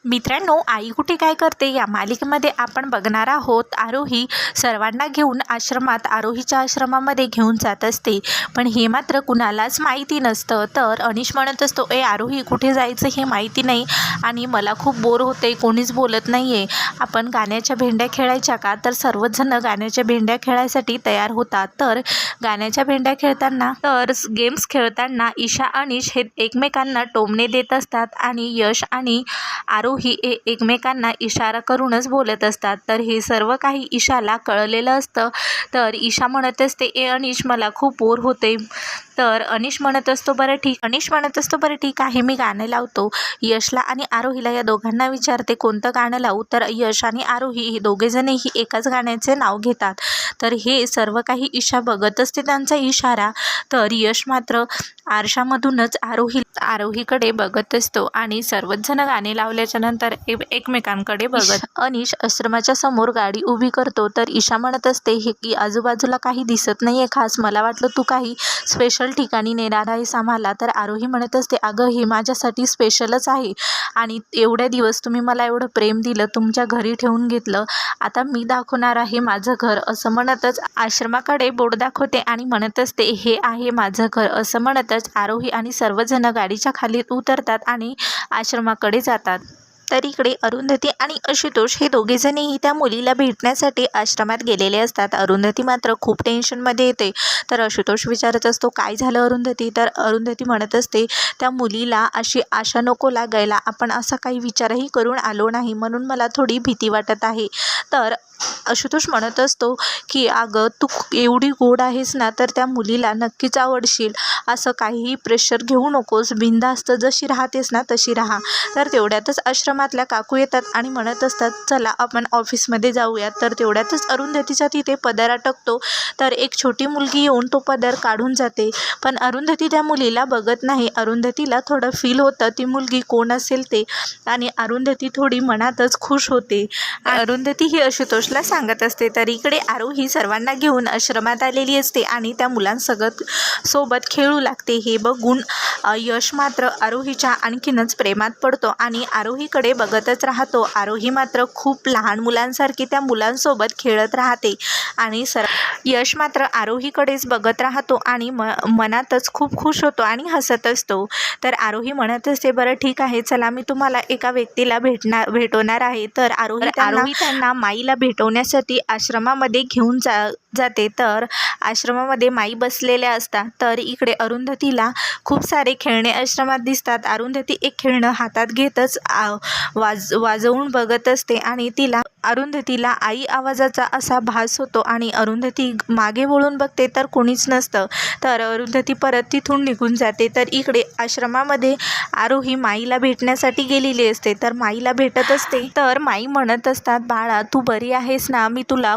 मित्रांनो, आई कुठे काय करते या मालिकेमध्ये आपण बघणार आहोत. आरोही सर्वांना घेऊन आरोहीच्या आश्रमामध्ये घेऊन जात असते, पण हे मात्र कुणालाच माहिती नसतं. तर अनिश म्हणत असतो, आरोही कुठे जायचं हे माहिती नाही आणि मला खूप बोर होते, कोणीच बोलत नाही आहे. आपण गाण्याच्या भेंड्या खेळायच्या का? तर सर्वजण गाण्याच्या भेंड्या खेळायसाठी तयार होतात. तर गाण्याच्या भेंड्या खेळताना गेम्स खेळताना ईशा अनिश हे एकमेकांना टोमणे देत असतात आणि यश आणि आरोही एकमेकांना इशारा करूनच बोलत असतात. तर हे सर्व काही ईशाला कळलेलं असतं. तर ईशा म्हणत असते, अनिश मला खूप बोर होते. तर अनिश म्हणत असतो बरं ठीक आहे, मी गाणं लावतो. यशला आणि आरोहीला या दोघांना विचारते कोणतं गाणं लावू. तर यश आणि आरोही हे दोघेजणही एकाच गाण्याचे नाव घेतात. तर हे सर्व काही ईशा बघत असते त्यांचा इशारा. तर यश मात्र आरशामधूनच आरोहीकडे बघत असतो आणि सर्वच जण गाणे लावल्याच्या नंतर एकमेकांकडे बघत अनिश आश्रमाच्या समोर गाडी उभी करतो. तर ईशा म्हणत असते हे की आजूबाजूला काही दिसत नाहीये खास, मला वाटलं तू काही स्पेशल ठिकाणी नेणार आहेस आम्हाला. तर आरोही म्हणत असते अगं हे माझ्यासाठी स्पेशलच आहे आणि एवढ्या दिवस तुम्ही मला एवढं प्रेम दिलं, तुमच्या घरी ठेवून घेतलं, आता मी दाखवणार आहे माझं घर. असं म्हणतच आश्रमाकडे बोट दाखवते आणि म्हणत असते हे आहे माझं घर. असं म्हणतच आरोही आणि सर्वजण गाडीच्या खाली उतरतात आणि आश्रमाकडे जातात. तर इकडे अरुंधती आणि आशुतोष हे दोघेजणही त्या मुलीला भेटण्यासाठी आश्रमात गेलेले असतात. अरुंधती मात्र खूप टेन्शनमध्ये येते. तर आशुतोष विचारत असतो काय झालं अरुंधती. तर अरुंधती म्हणत असते त्या मुलीला अशी आशा नको लागायला, आपण असा काही विचारही करून आलो नाही, म्हणून मला थोडी भीती वाटत आहे. तर आशुतोष म्हणत असतो की अगं तू एवढी गोड आहेस ना, तर त्या मुलीला नक्कीच आवडशील, असं काहीही प्रेशर घेऊ नकोस, बिनधास्त जशी राहतेस ना तशी राहा. तर तेवढ्यातच आश्रमातल्या काकू येतात आणि म्हणत असतात चला आपण ऑफिसमध्ये जाऊयात. तर तेवढ्यातच अरुंधतीचा तिथे पदर अटकतो. तर एक छोटी मुलगी येऊन तो पदर काढून जाते, पण अरुंधती त्या मुलीला बघत नाही. अरुंधतीला थोडं फील होतं ती मुलगी कोण असेल ते, आणि अरुंधती थोडी मनातच खुश होते. अरुंधती ही आशुतोषला सांगत असते. तर इकडे आरोही सर्वांना घेऊन आश्रमात आलेली असते आणि त्या मुलांसोबत खेळू लागते. हे बघून यश मात्र आरोहीच्या आणखीनच प्रेमात पडतो आणि आरोहीकडे बघतच राहतो. आरोही मात्र खूप लहान मुलांसारखी त्या मुलांसोबत खेळत राहते आणि यश मात्र आरोहीकडेच बघत राहतो आणि मनातच खूप खुश होतो आणि हसत असतो. तर आरोही म्हणत असते बरं ठीक आहे, चला मी तुम्हाला एका व्यक्तीला भेटवणार आहे. तर आरोही त्यांना माईला भेटवण्यासाठी आश्रमामध्ये घेऊन जाते. तर आश्रमामध्ये माई बसलेल्या असतात. तर इकडे अरुंधतीला खूप सारे खेळणे आश्रमात दिसतात. अरुंधती एक खेळणं हातात घेतच वाजवून बघत असते आणि अरुंधतीला आई आवाजाचा असा भास होतो आणि अरुंधती मागे वळून बघते तर कोणीच नसतं. तर अरुंधती परत तिथून निघून जाते. तर इकडे आश्रमामध्ये आरोही माईला भेटण्यासाठी गेलेली असते. तर माईला भेटत असते. तर माई म्हणत असतात बाळा तू बरी आहेस ना, मी तुला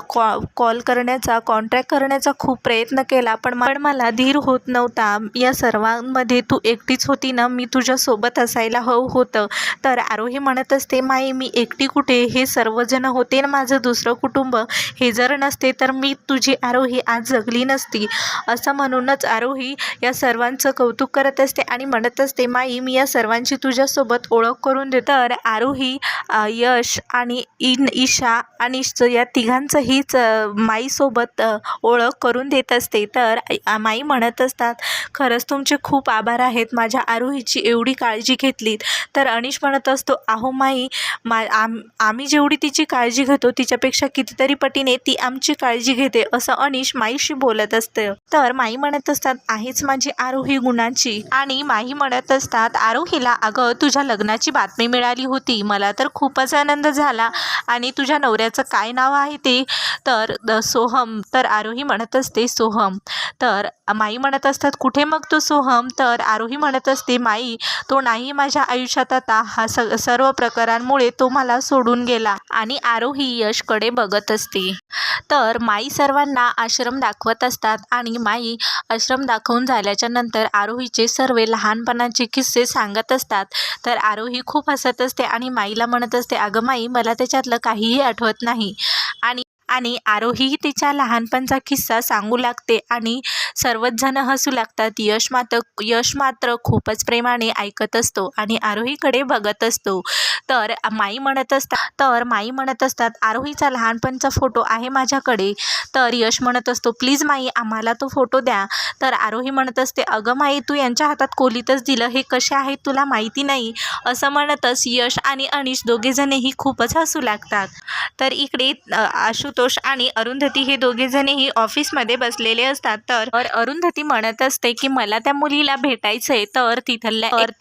कॉल करण्याचा कॉन्टॅक्ट करण्याचा खूप प्रयत्न केला, पण मला धीर होत नव्हता. या सर्वांमध्ये तू एकटीच होती ना, मी तुझ्यासोबत असायला हवं होतं. तर आरोही म्हणत असते माई मी एकटी कुठे, हे सर्वजण होते ना माझं दुसरं कुटुंब, हे जर नसते तर मी तुझी आरोही आज जगली नसती. असं म्हणूनच आरोही या सर्वांचं कौतुक करत असते आणि म्हणत असते माई मी या सर्वांची तुझ्यासोबत ओळख करून देते. तर आरोही यश आणि ईशा आणि या तिघांचंहीच माईसोबत ओळख करून देत असते. तर माई म्हणत असतात खरंच तुमचे खूप आभार आहेत, माझ्या आरोहीची एवढी काळजी घेतलीत. तर अनिश म्हणत असतो अहो माई आम्ही जेवढी तिची काळजी घेतो तिच्यापेक्षा कितीतरी पटीने ती आमची काळजी घेते, असं अनिश माईशी बोलत असतं. तर माई म्हणत असतात आहेच माझी आरोही गुणाची. आणि माई म्हणत असतात आरोहीला अगं तुझ्या लग्नाची बातमी मिळाली होती, मला तर खूपच आनंद झाला. आणि तुझ्या नवऱ्याचं काय नाव आहे ते. तर सोहम. तर आरोही म्हणत असते सोहम. तर माई म्हणत असतात कुठे मग तो सोहम. तर आरोही म्हणत असते माई तो नाही माझ्या आयुष्यात आता, हा सर्व प्रकारांमुळे तो मला सोडून गेला. आणि आरोही यशकडे बघत असते. तर माई सर्वांना आश्रम दाखवत असतात आणि माई आश्रम दाखवून झाल्याच्या नंतर आरोहीचे सर्व लहानपणाचे किस्से सांगत असतात. तर आरोही खूप हसत असते आणि माईला म्हणत असते अगं माई मला त्याच्यातलं काहीही आठवत नाही. आणि आरोही तिच्या लहानपणचा किस्सा सांगू लागते आणि सर्वच जण हसू लागतात. यश मात्र खूपच प्रेमाने ऐकत असतो आणि आरोहीकडे बघत असतो. तर माई म्हणत असतात आरोहीचा लहानपणचा फोटो आहे माझ्याकडे. तर यश म्हणत असतो प्लीज माई आम्हाला तो फोटो द्या. तर आरोही म्हणत असते अगं माई तू यांच्या हातात कोलीतच दिलं, हे कसे आहेत तुला माहिती नाही. असं म्हणतच यश आणि अनिश दोघेजणही खूपच हसू लागतात. तर इकडे आशुतोष आणि अरुंधती हे दोघेजणही ऑफिसमध्ये बसलेले असतात. तर अरुंधती म्हणत असते की मला त्या मुलीला भेटायचंय. तर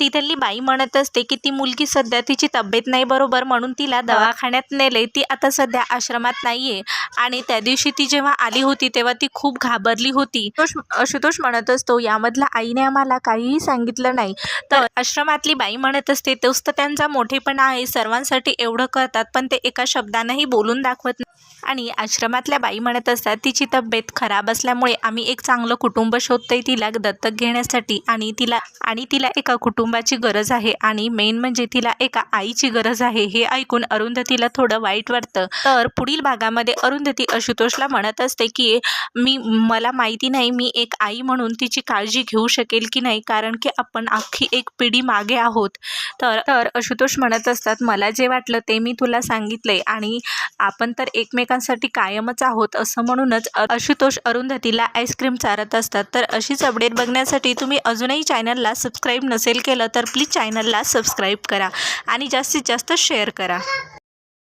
तिथली बाई म्हणत असते की ती मुलगी सध्या तिची तब्येत नाही बरोबर म्हणून तिला दवाखान्यात नेले, ती आता सध्या आश्रमात नाहीये आणि त्या दिवशी ती जेव्हा आली होती तेव्हा ती खूप घाबरली होती. आशुतोष म्हणत असतो यामधल्या आईने आम्हाला काहीही सांगितलं नाही. तर आश्रमातली बाई म्हणत असते तोच तर त्यांचा मोठेपणा आहे, सर्वांसाठी एवढं करतात पण ते एका शब्दानंही बोलून दाखवत नाही. आणि आश्रमातल्या बाई म्हणत असतात तिची तब्येत खराब असल्यामुळे आम्ही एक चांगलं कुटुंब शोधतोय तिला दत्तक घेण्यासाठी आणि तिला एका कुटुंबाची गरज आहे आणि मेन म्हणजे तिला एका आईची गरज आहे. हे ऐकून अरुंधतीला थोडं वाईट वाटतं. तर पुढील भागामध्ये अरुंधती आशुतोषला म्हणत असते की मला माहिती नाही मी एक आई म्हणून तिची काळजी घेऊ शकेल की नाही, कारण की आपण अख्खी एक पिढी मागे आहोत. तर आशुतोष म्हणत असतात मला जे वाटलं ते मी तुला सांगितलंय आणि आपण तर एकमेकांसाठी कायमच आहोत. असं म्हणूनच आशुतोष अरुंधतीला आईस्क्रीम चारत असतात. तर अशीच अपडेट बघण्यासाठी तुम्ही अजूनही चॅनलला सबस्क्राईब नसेल केलं तर प्लीज चॅनलला सबस्क्राईब करा आणि जास्तीत जास्त शेअर करा.